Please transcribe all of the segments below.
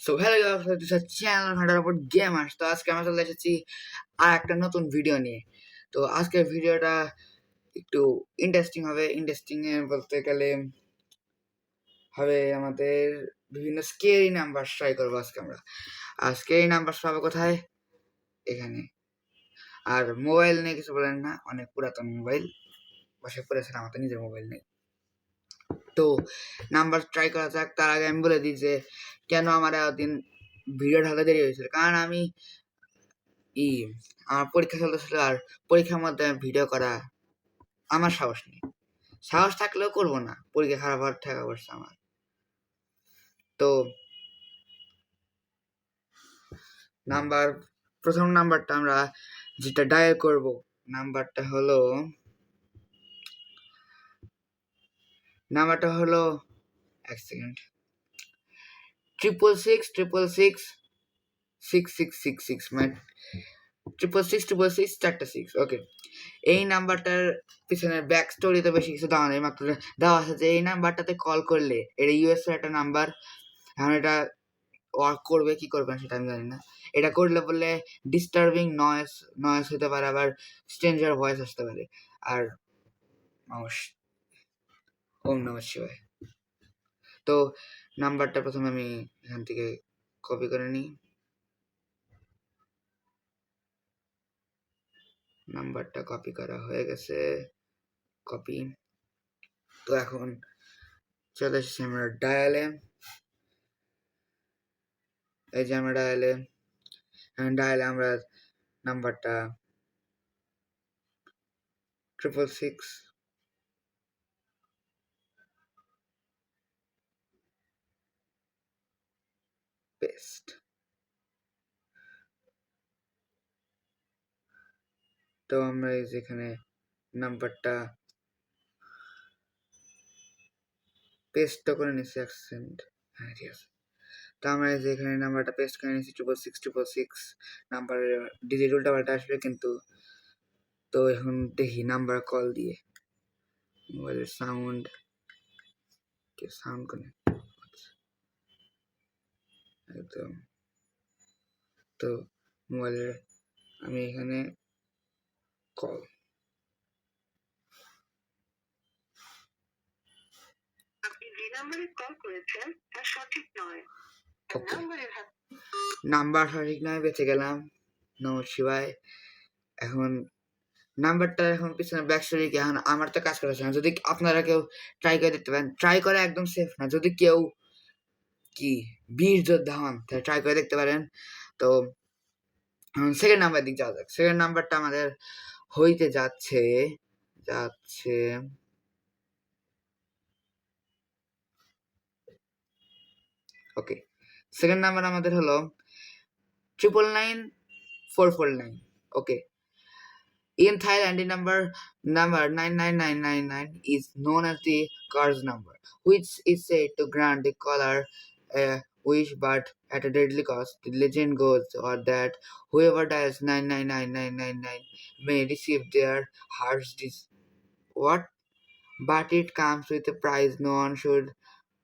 So hello guys, channel Hunter উপর gamers. তো আজকে আমরা চলে এসেছি আর একটা নতুন ভিডিও নিয়ে। তো আজকের ভিডিওটা একটু ইন্টারেস্টিং হবে। ইন্টারেস্টিং এ বলতে গেলে হবে আমাদের বিভিন্ন স্কেরি নাম্বার ট্রাই করবো আজকে আমরা। আর স্কেরি নাম্বার পাবো কোথায়? এখানে। আর মোবাইল নিয়ে কিছু বলেন না, অনেক পুরাতন মোবাইল বসে পড়েছেন, আমার তো নিজের মোবাইল নেই। তো নাম্বার ট্রাই করা যাক। তার আগে আমি বলে দিই যে কেন আমার এতদিন ভিডিও ঢালতে দেরি হয়েছিল। কারণ আমি আমার পরীক্ষা চলতেছিল, আর পরীক্ষার মধ্যে ভিডিও করা আমার সাহস নেই। সাহস থাকলেও করবো না, পরীক্ষা খারাপ হওয়ার ঠেকা পড়ছে আমার। তো প্রথম নাম্বারটা আমরা যেটা ডায়াল করব, নাম্বারটা হলো এক সেকেন্ড, 666 মানে 666 চারটা 6। ওকে, এই নাম্বারটার পিছনে ব্যাক স্টোরি তো বেশি কিছু দেওয়া নেই, মাত্র দেওয়া আছে যে এই নাম্বারটাতে কল করলে, এটা ইউএস এর একটা নাম্বার। এখন এটা ওয়ার্ক করবে কি করবে না সেটা আমি জানি না। এটা করলে বললে ডিস্টার্বিং নয়েস হতে পারে, আবার স্ট্রেঞ্জার ভয়েস আসতে পারে। আর ওম নমঃ শিবায়। তো নাম্বারটা প্রথমে আমি এখান থেকে কপি করে নিই। নাম্বারটা কপি করা হয়ে গেছে, কপি। তো এখন চলে এসেছি আমরা ডায়ালে। এই যে আমরা ডায়ালে আমরা নাম্বারটা 666 পেস্ট। তো আমরা এই যেখানে নাম্বারটা পেস্ট করে নিচ্ছি, অ্যাকসেন্ট। হ্যাঁ, ঠিক আছে। তো আমরা এই যে এখানে নাম্বারটা পেস্ট করে নিচ্ছি, 666 নাম্বারের ডিজিট উল্টাপাল্টা আসবে কিন্তু। তো এখন দেখি নাম্বার কল দিয়ে মোবাইলের সাউন্ড করে একদম। তো মোবাইলের আমি এখানে কল, নাম্বার সঠিক নয়, বেঁচে গেলাম, নমঃ শিবায়। এখন নাম্বারটা এখন পিছনে ব্যাক স্টোরি কি, এখন আমার তো কাজ করেছে না। যদি আপনারা কেউ ট্রাই করে দেখতে পারেন, ট্রাই করা একদম সেফ না। যদি কেউ বীর যোদ্ধা হন তাহলে ট্রাই করে দেখতে পারেন। তো সেকেন্ড নাম্বার দিক যাওয়া যাক। সেকেন্ড নাম্বারটা আমাদের হইতে যাচ্ছে ওকে, সেকেন্ড নাম্বার আমাদের হলো 999 ওকে। In Thailand, the number 99999 is known as the curse number, which is said to grant the caller a wish, but at a deadly cost. The legend goes or that whoever dials 999999 may receive their heart's what? But it comes with a price. No one should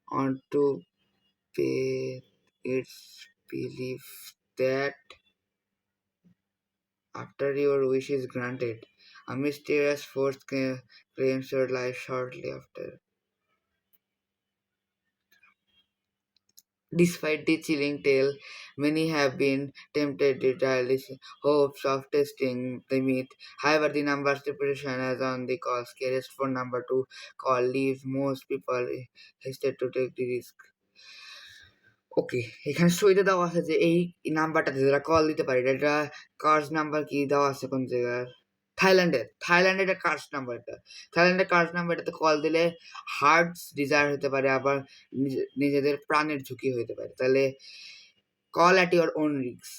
want to pay. It's believed that after your wish is granted, a mysterious force claims your life shortly after. Despite the chilling tale, many have been tempted to childish hopes of testing the myth. However, the number's reputation as on the call scariest for number to call leaves most people hesitate to take the risk. ওকে, এখানে সইতে দেওয়া আছে যে এই নাম্বারটাতে যারা call দিতে পারে, এটা কার্স নাম্বার কি দেওয়া আছে কোন জায়গার? থাইল্যান্ডের একটা কার্স নাম্বার। এটা থাইল্যান্ডের কার্স নাম্বার। এটাতে কল দিলে হার্টস ডিজায়ার হতে পারে, আবার নিজেদের প্রাণের ঝুঁকি হতে পারে। তাহলে call at your own risk.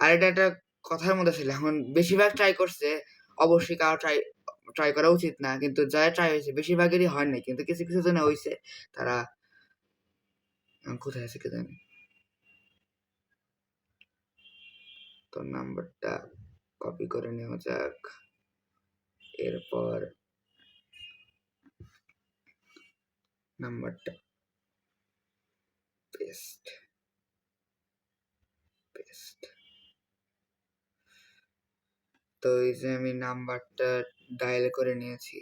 আর এটা একটা কথার মধ্যে ছিল। এখন বেশিরভাগ ট্রাই করছে, অবশ্যই কারো ট্রাই করা উচিত না, কিন্তু যারা ট্রাই হয়েছে বেশিরভাগেরই হয় নাই, কিন্তু কিছু কিছু জনে হয়েছে। তারা কোথায় আছে কে জানি। তো নাম্বারটা কপি করে নেওয়া যাক, এরপর নাম্বারটা পেস্ট। তো এই যে আমি নাম্বারটা ডায়াল করে নিয়েছি।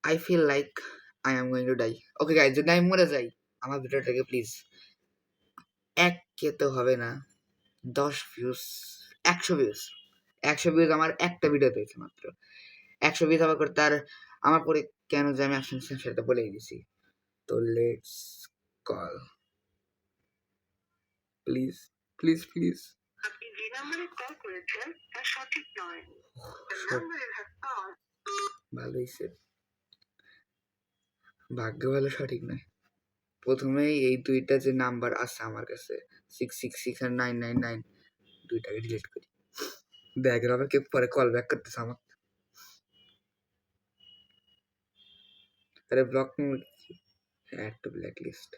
I feel like I am going to die. Okay guys, যদি আমি মরে যাই আমার ভিডিওটাকে প্লিজ 1K তো হবে না, 10 ভিউজ, 100 ভিউজ, 100 ভিউজ আমার একটা ভিডিওতে হয়েছে মাত্র। 100 ভিউজ আবার করতে, আর আমার পরে কেন যে আমি আসছেন সেটা বলেই দিছি। তো let's call, please please please. আপনি যে নাম্বারে কল করেছেন তা সঠিক নয়। ভালো হয়েছে, ভাগ্য ভালো সঠিক নয়। প্রথমেই এই দুইটা যে নাম্বার আছে আমার কাছে 666 আর 999, দুইটাকে ডিলিট করি। দেখ আবার কেউ পরে কল ব্যাক করতেছে আমার। আরে block add to black list,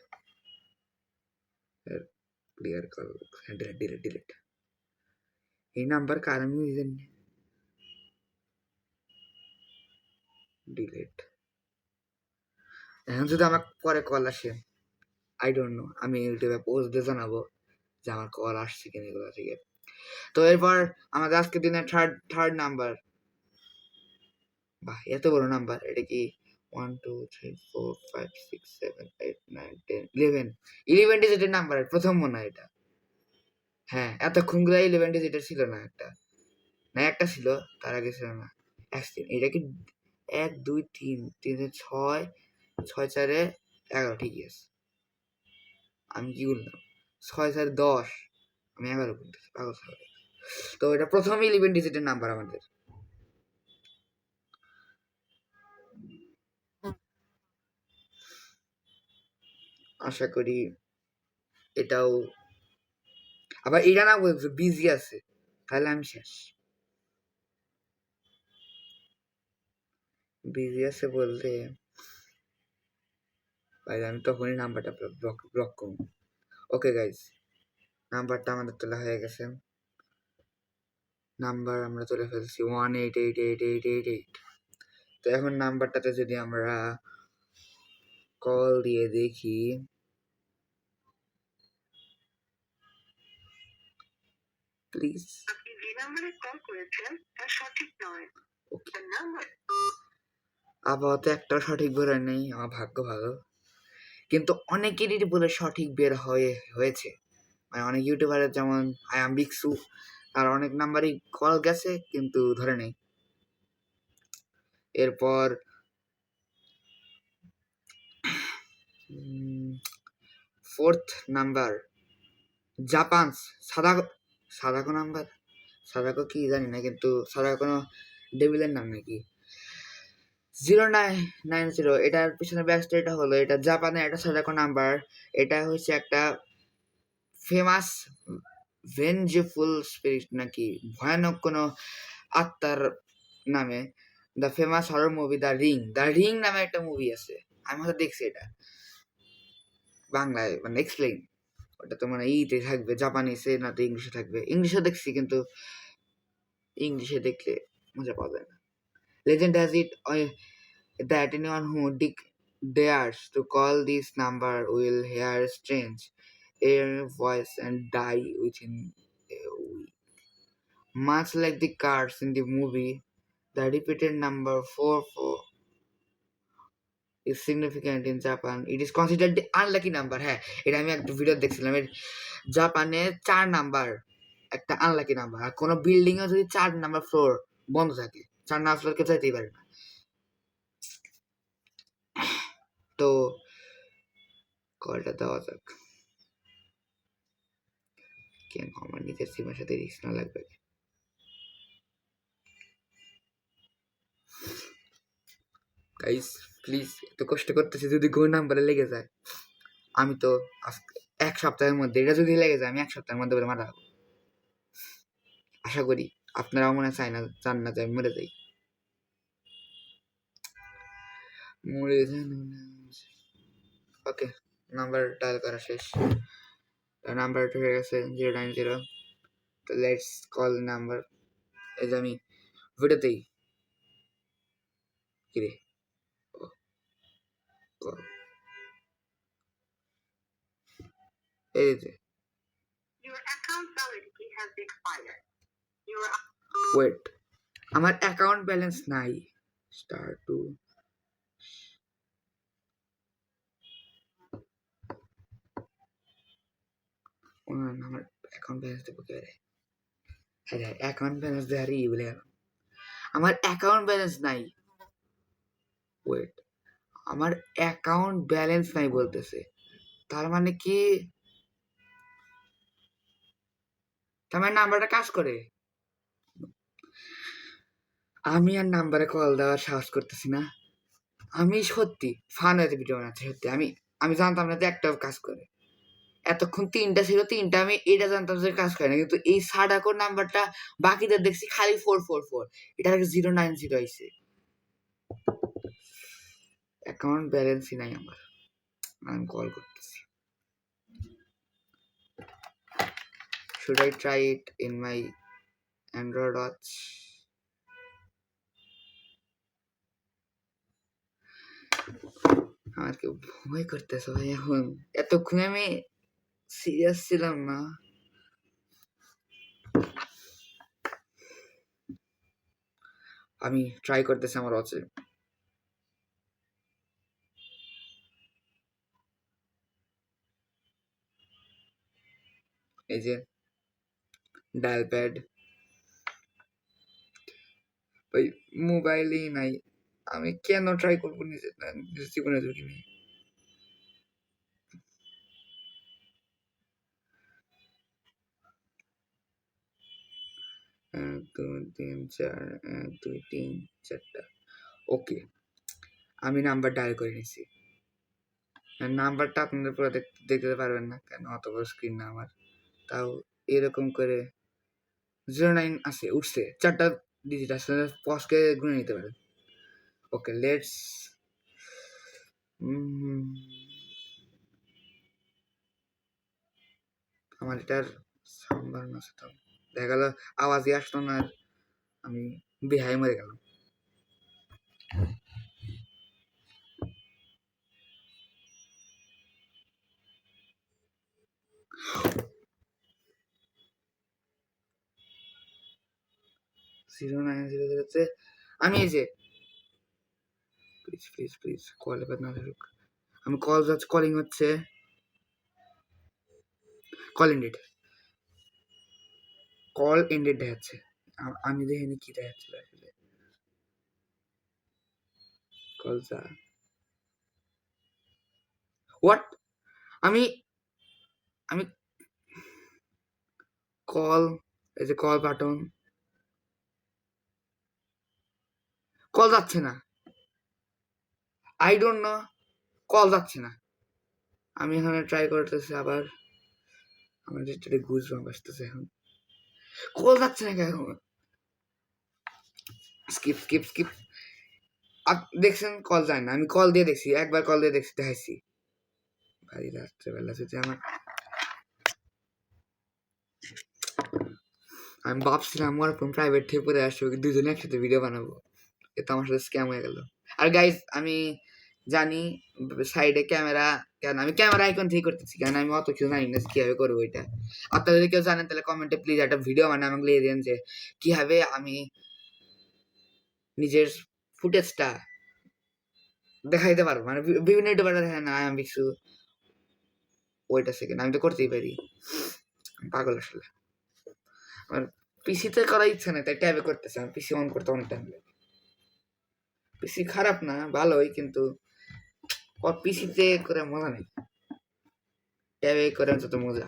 clear call, delete delete delete. এই নাম্বার কার আমি ডিলিট। এখন যদি আমার পরে কল আসে, আই ডোন্ট নো, আমি ইউটিউবে পোস্ট দিয়ে জানাবো যে আমার কল আসছে কিনা এগুলো থেকে। তো এরপর আমাদের আজকের দিনে থার্ড নাম্বার, বাহ এত বড় নাম্বার, এটা কি 1 2 3 4 5 6 7 8 9 10 11, 11 ডিজিটের নাম্বার প্রথম মনে হয় এটা। হ্যাঁ, এতক্ষণ গুলো 11 ডিজিটের ছিল না, একটা না একটা ছিল, তার আগে ছিল না। এটা কি 1 2 3 3 6 6 4 11, ঠিকই আছে। আমি কি বললাম 6 4 10, আমি 11 বলতেছি, পাগল ছাগল। তো এটা প্রথম 11 ডিজিটের নাম্বার আমাদের। আশা করি এটাও, আবার এটা না বলছে বিজি আছে, তাহলে আমি শেষ। বিজি আছে বলতে ভাই আমি তখনই নাম্বারটা ব্লক করব। ওকে গাইজ, নাম্বারটা আমাদের তোলা হয়ে গেছে। নাম্বার আমরা তুলে ফেলছি 1888888। তো এখন নাম্বারটাতে যদি আমরা কল দিয়ে দেখি, প্লিজ। আপনি যে নাম্বারে কল করেছেন তা সঠিক নয়। ওকে, নাম্বার আপাতত একটা সঠিক বের নেই, আমার ভাগ্য ভালো। কিন্তু অনেকেরই বলে সঠিক বের হয়েছে, মানে অনেক ইউটিউবারের, যেমন আই এম বিকসু, আর অনেক নাম্বারই কল গেছে কিন্তু ধরে নেই। এরপর ফোর্থ নাম্বার জাপান সাদাকো নাম্বার, সাদাকো কি জানি না, কিন্তু সাদাকো কোনো ডেভিলের নাম নাকি। 0990, এটার পিছনে ব্যাকস্টোরিটা হলো এটা জাপানের একটা সাদাকো নাম্বার। এটা হচ্ছে একটা ফেমাস ভেনজেফুল স্পিরিট নাকি ভয়ানক কোনো আত্মার নামে। The famous horror movie the ring নামে একটা মুভি আছে, আমি হয়তো দেখছি এটা বাংলায়, মানে এক্সপ্লেইন। ওটা তো মানে ইতে থাকবে, জাপানিসে না তো ইংলিশে থাকবে। ইংলিশে দেখছি কিন্তু ইংলিশে দেখলে মজা পাওয়া যায় না। Legend has it that anyone who dares to call this number will hear strange air voice and die within a week. Much like the cards in the movie, the repeated number 44 is significant in Japan. It is considered the unlucky number. হ্যাঁ, এটা আমি একটা video দেখছিলাম, জাপানে 4 number একটা unlucky number. আর কোনো building এ যদি 4 number floor বন্ধ থাকে, 4 নাম্বার ফ্লোর কেউ যেতেই পারে না। তো কলটা দেওয়া যাক, কেন আমার নিজের সিমের সাথে রিস্ক না লাগবে। গাইস প্লিজ, এত কষ্ট করতেছি, যদি কোনো নাম্বারে লেগে যায় আমি তো এক সপ্তাহের মধ্যে, এটা যদি লেগে যায় আমি এক সপ্তাহের মধ্যে বলে মারা যাবো। আশা করি আপনারাও মনে চান না যে আমি মরে যাই। ওকে, নাম্বার ডায়াল করা শেষ, নাম্বারটা হয়ে গেছে 090। তো লেটস কল নাম্বার। এই যে আমি ভিডিওতেই কিরে এই যে ওয়েট, আমার অ্যাকাউন্ট ব্যালেন্স নাই। স্টার টু, আমার অ্যাকাউন্ট ব্যালেন্স দেবো কে? হ্যাঁ, অ্যাকাউন্ট ব্যালেন্স দেওয়ার বলে গেল, আমার অ্যাকাউন্ট ব্যালেন্স নাই। ওয়েট, আমার অ্যাকাউন্ট ব্যালেন্স নাই বলতেছে, তার মানে কি তার মানে নাম্বারটা কাজ করে? আমি আর নাম্বারে কল দেওয়ার সাহস করতেছি না। আমি সত্যি ফান হয়েছে ভিডিও বানাচ্ছি, সত্যি আমি আমি জানতাম না যে একটাও কাজ করে। এতক্ষণ তিনটা ছিল, তিনটা আমি এটা জানতাম যে কাজ করে না, কিন্তু এই সাডাকোর নাম্বারটা বাকিদের দেখছি খালি 444, এটা 090 আইছে। অ্যাকাউন্ট ব্যালেন্সই নাই আমার, আমি কল করতেছি। Should I try it in my Android watch? আমার কেউ ভয় করতেছে ভাই এখন, এতক্ষণ আমি সিরিয়াস ছিলাম না। আমি ট্রাই করতেছি আমার ওয়াচে। এই যে ডায়াল প্যাড, ওই মোবাইলই নাই। আমি কেন ট্রাই করবো নিজের জীবনে ঝুঁকি নিয়ে? এক দুই তিন চার, 1 2 3 4টা। ওকে, আমি নাম্বার ডায়াল করে নিছি। নাম্বারটা আপনাদের পুরো দেখতে পারবেন না, কেন অত বড় স্ক্রিন না আমার। তাও এরকম করে 09 আছে, উঠছে 4টা ডিজিট আসলে পজকে গুনে নিতে পারেন। ওকে, লেটস আমার এটার সাউন্ড বাড়ানো আছে, তো দেখা গেল আওয়াজই আসলো না, আর আমি বেহাই মরে গেলাম। আমি এই যে প্লিজ প্লিজ প্লিজ কল এবার না ধরুক। আমি কল যাচ্ছে, কলিং হচ্ছে, কল এন্ডেড, কল এন্ডেড দেখাচ্ছে। আমি দেখিনি কি দেখাচ্ছিল আসলে। কল যা, হোয়াট, আমি আমি কল, এই যে কল বাটন, কল যাচ্ছে না। আই ডোন্ট নো, কল যাচ্ছে না। আমি এখানে ট্রাই করতেছি আবার, আমার যেটা গুজবাম্প আসতেছে এখন, কল যাচ্ছে না কেন? Skip skip skip. দেখছেন কল যায় না, আমি কল দিয়ে দেখছি, একবার কল দিয়ে দেখছি, দেখাইছি। ভাই রাত্রেবেলা যদি আমার, আমি ভাবছিলাম আমার ফোন প্রাইভেট থেকে পরে আসবো, দুজনে একসাথে ভিডিও বানাবো, এটা আমার সাথে স্ক্যাম হয়ে গেল। আর গাইজ আমি জানি সাইডে ক্যামেরা, কেন আমি ক্যামেরা আইকন থেকে করতেছি, কেন আমি অত কিছু জানি না কিভাবে করবো এটা। আপনারা যদি কেউ জানেন তাহলে কমেন্টে প্লিজ একটা ভিডিও বানায় আমাকে লিখে দেন যে কিভাবে আমি নিজের ফুটেজটা দেখাইতে পারবো, মানে বিভিন্ন ইউটিউবাররা দেখে না আমি কিছু। ওয়েট আ সেকেন্ড, আমি তো করতেই পারি, পাগল আসলে। আমার পিসিতে করার ইচ্ছা নেই, তাই ট্যাবে করতেছে। আমার পিসি অন করতে অনেক টাইম লাগে। পিসি খারাপ না, ভালোই, কিন্তু পিসিতে করে মজা নেই, ট্যাবে করে যত মজা।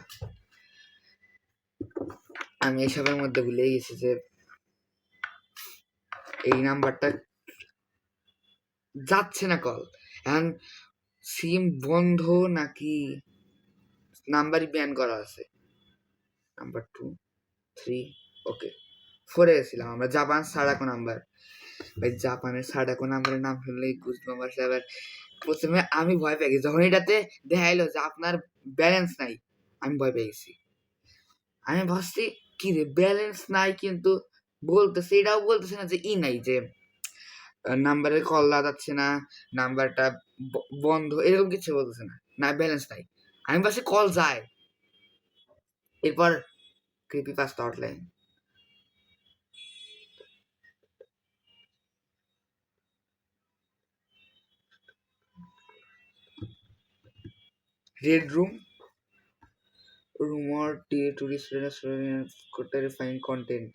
আমি এসবের মধ্যে ভুলে গেছি যে এই নাম্বারটা যাচ্ছে না কল, এখন সিম বন্ধ নাকি নাম্বারই ব্যান করা আছে। নাম্বার 2 3, ওকে 4 এ গেছিলাম আমরা, জাপান সাডাকো নাম্বার। ভাই জাপানের সাডাকো নাম্বারের নাম শুনলেই গুজবাম্প আসে। আবার প্রথমে আমি ভয় পেয়ে গেছি, যখন এটাতে দেখা এলো যে আপনার ব্যালেন্স নাই, আমি ভয় পেয়ে গেছি। আমি ভাবছি কি রে ব্যালেন্স নাই, কিন্তু বলতেছে, এটাও বলতেছে না যে নাই, যে নাম্বারে কল লাগাচ্ছে না, নাম্বারটা বন্ধ, এরকম কিছু বলতেছে না, না ব্যালেন্স নাই। আমি ভাবছি কল যায়। এরপর Creepypasta outline. Red Room, rumor tourist terrifying content.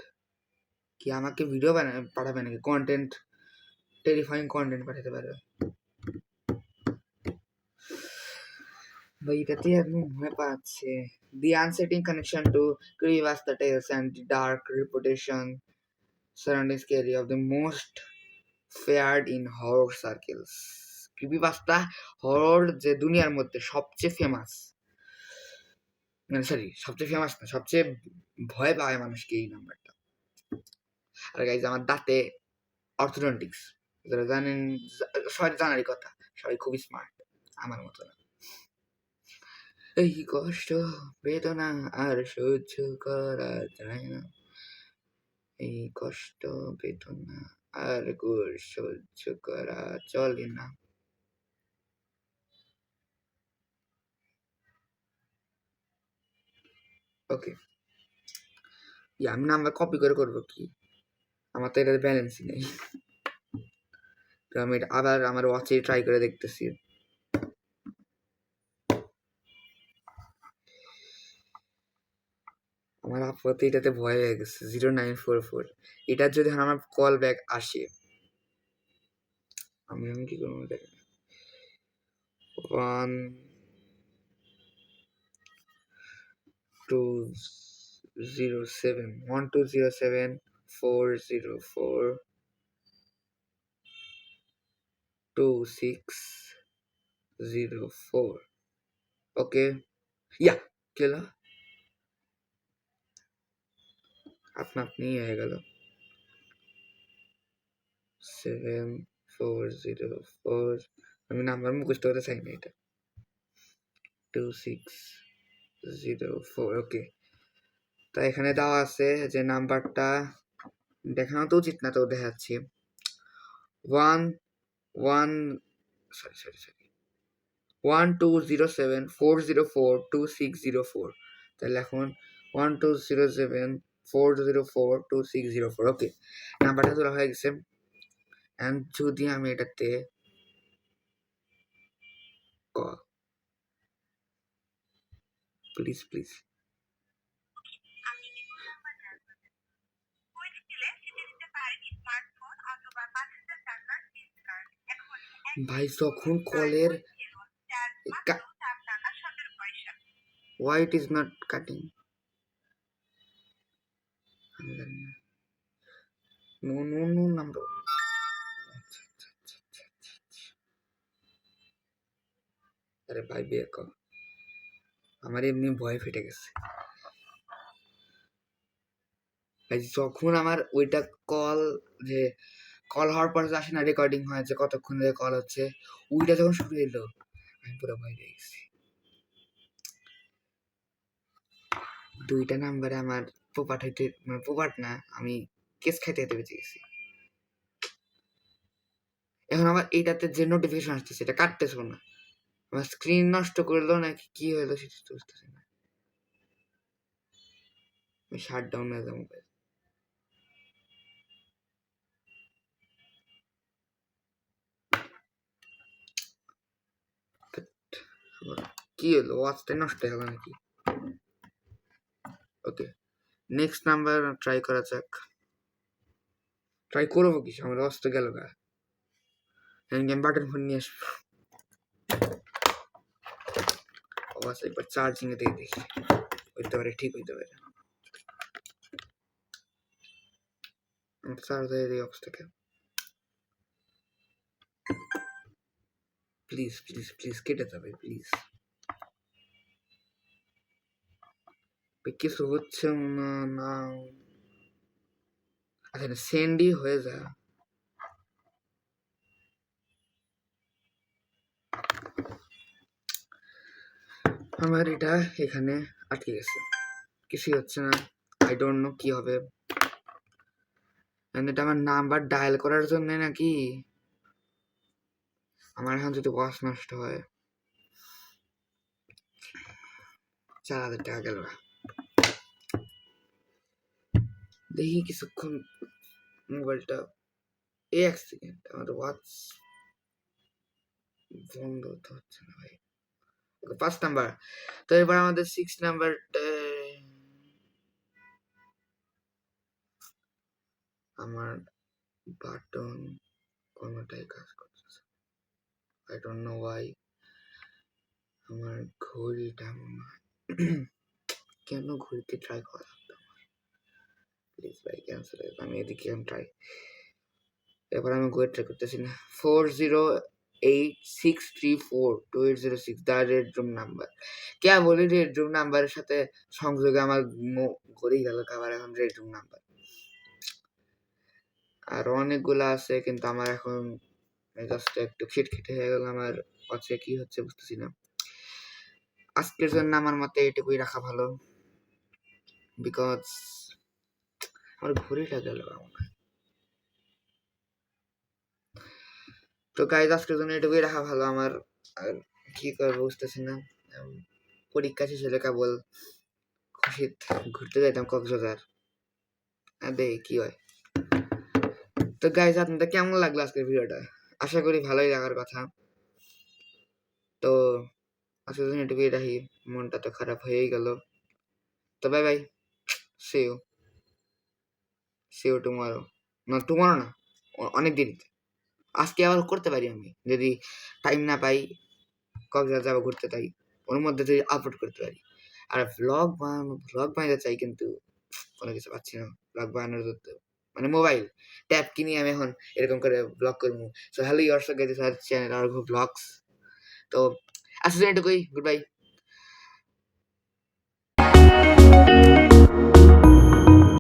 কি আমাকে ভিডিও পাঠাবে নাকি? কন্টেন্ট, টেরিফাইং কন্টেন্ট পাঠাতে পারবে ভাই? এটাতে একদম ভয় পাচ্ছে। The unsettling connection to creepypasta tales and the dark reputation surrounding scary of the most feared in horror circles. creepypasta horror যে দুনিয়ার মধ্যে সবচেয়ে ফেমাস, মানে সরি সবচেয়ে ফেমাস না, সবচেয়ে ভয় পায় মানুষকে এই নাম্বারটা। আর গাইজ আমার দাঁতে অর্থোডন্টিক্স, যারা জানেন সবাই জানারই কথা, সবাই খুবই স্মার্ট, আমার মতো না। এই কষ্ট বেদনা আর সহ্য করা যায় না, এই কষ্ট বেদনা আর সহ্য করা চলে না। ওকে, আমি নাম্বার কপি করে করবো কি? আমার তো এটা ব্যালেন্সই নেই। তো আমি আবার আমার ওয়াচে ট্রাই করে দেখতেছি। আমার আপাতত এটাতে ভয় হয়ে গেছে। 0944, এটার যদি আমার কল ব্যাক আসে, আমি কি করবো? দেখেন 1207 404 ওকে, ইয়া কেলা আপনি হয়ে গেল 7404। আমি নাম্বার মুখস্থ করতে চাই না, এটা 2604। ওকে, তা এখানে দেওয়া আছে যে নাম্বারটা দেখানো তো উচিত না, তো দেখাচ্ছি 1207 404 2604। তাহলে এখন 1207 404 2604। ওকে, নাম্বারটা তোলা হয়ে গেছে। এন্ড যদি আমি এটাতে প্লিজ ভাই, যখন কলের why it is not cutting, no number। আরে ভাই বিয়ে কর, আমার এমনি ভয় ফেটে গেছে ভাই। যখন আমার ওইটা কল যে কল হওয়ার পর আসে না, রেকর্ডিং হয় যে কতক্ষণ ধরে কল হচ্ছে, ওইটা যখন শুরু হলো আমি পুরো ভয় পেয়ে গেছি। দুইটা নাম্বারে আমার পোপাট হইতে, মানে পোপাট না, আমি কেস খাইতে যেতে বেঁচে গেছি। এখন আমার এইটাতে যে নোটিফিকেশন আসছে সেটা কাটতেছ না, আমার স্ক্রিন নষ্ট করলো নাকি কি হলো সেটা বুঝতেছি না। আমি শাট ডাউন হয়ে যাবো মোবাইল। কি হলো, ওয়াচটা নষ্ট হয়ে গেল নাকি? ওকে, নেক্সট নাম্বার ট্রাই করা যাক। ট্রাই করবো কি, আমার ওয়াচ তো গেল গা। আমি বাটন ফোন নিয়ে আসবো, ওয়াচ একবার চার্জিং এ দিয়ে দেখি, হইতে পারে ঠিক হইতে পারে। চার্জারের এই অবস্থাকে প্লিজ কেটে যাবে প্লিজ। কিছু হচ্ছে না। আচ্ছা, সেন্ডই হয়ে যায়। আমার এটা এখানে আটকে গেছে, কিছুই হচ্ছে না। আই ডোন্ট নো কি হবে। এটা আমার নাম্বার ডায়াল করার জন্য নাকি? আমার এখন যদি ওয়াচ নষ্ট হয়, 4000 টাকা গেল। দেখি কিছুক্ষণ মোবাইলটা, এক সেকেন্ড, আমার ওয়াচ বন্ধ তো হচ্ছে না ভাই। 5 নাম্বার। তো এবার আমাদের 6 নাম্বারটা, আমার বাটন কোনোটাই কাজ করতেছে, আই ডোন্ট নো ওয়াই। আমার ঘড়িটা মনে হয় কেন ঘড়িতে ট্রাই করা লাগতো আমার, প্লিজ ভাই ক্যান্সেল। আমি এদিকে ট্রাই, এবার আমি ঘড়ি ট্রাই করতেছি না। 4086342806 দ্য রেড রুম নাম্বার। কে বলি রেড রুম নাম্বারের সাথে সংযোগে আমার ঘড়ি গেল খাবার, এখন রেড রুম নাম্বার। আর অনেকগুলো আছে কিন্তু আমার এখন মেজাজটা একটু খিটখিটে হয়ে গেল, আমার কাছে কি হচ্ছে বুঝতেছি না। আজকের জন্য আমার মতে এটুকুই রাখা ভালো, বিকজ আমার ঘড়িটা গেল আমার। তো গাইজ আজকের জন্য এটুকুই রাখা ভালো আমার, আর কি করবো বুঝতেছি না। পরীক্ষা শেষ হলে কেবল খুশি ঘুরতে যাইতাম কক্সবাজার, দেখি কি হয়। তো গাইজ আপনাদের কেমন লাগলো আজকের ভিডিওটা? আশা করি ভালোই লাগার কথা। তো আজকের জন্য এটুকুই রাখি, মনটা তো খারাপ হয়েই গেল। তো bye bye, see you tomorrow. না টুমরো না, অনেক দিন। আজকে আবার করতে পারি আমি, যদি টাইম না পাই, কক্সবাজার যাবো ঘুরতে, তাই ওর মধ্যে যদি আপলোড করতে পারি। আর ভ্লগ বানাতে চাই কিন্তু কোনো কিছু পাচ্ছি না ব্লগ বানানোর জন্য, মানে মোবাইল ট্যাব কিনি আমি এখন এরকম করে ব্লগ করবো। So hello years guys, channel আর ব্লগস। তো আজকের জন্য এটুকুই, গুড বাই।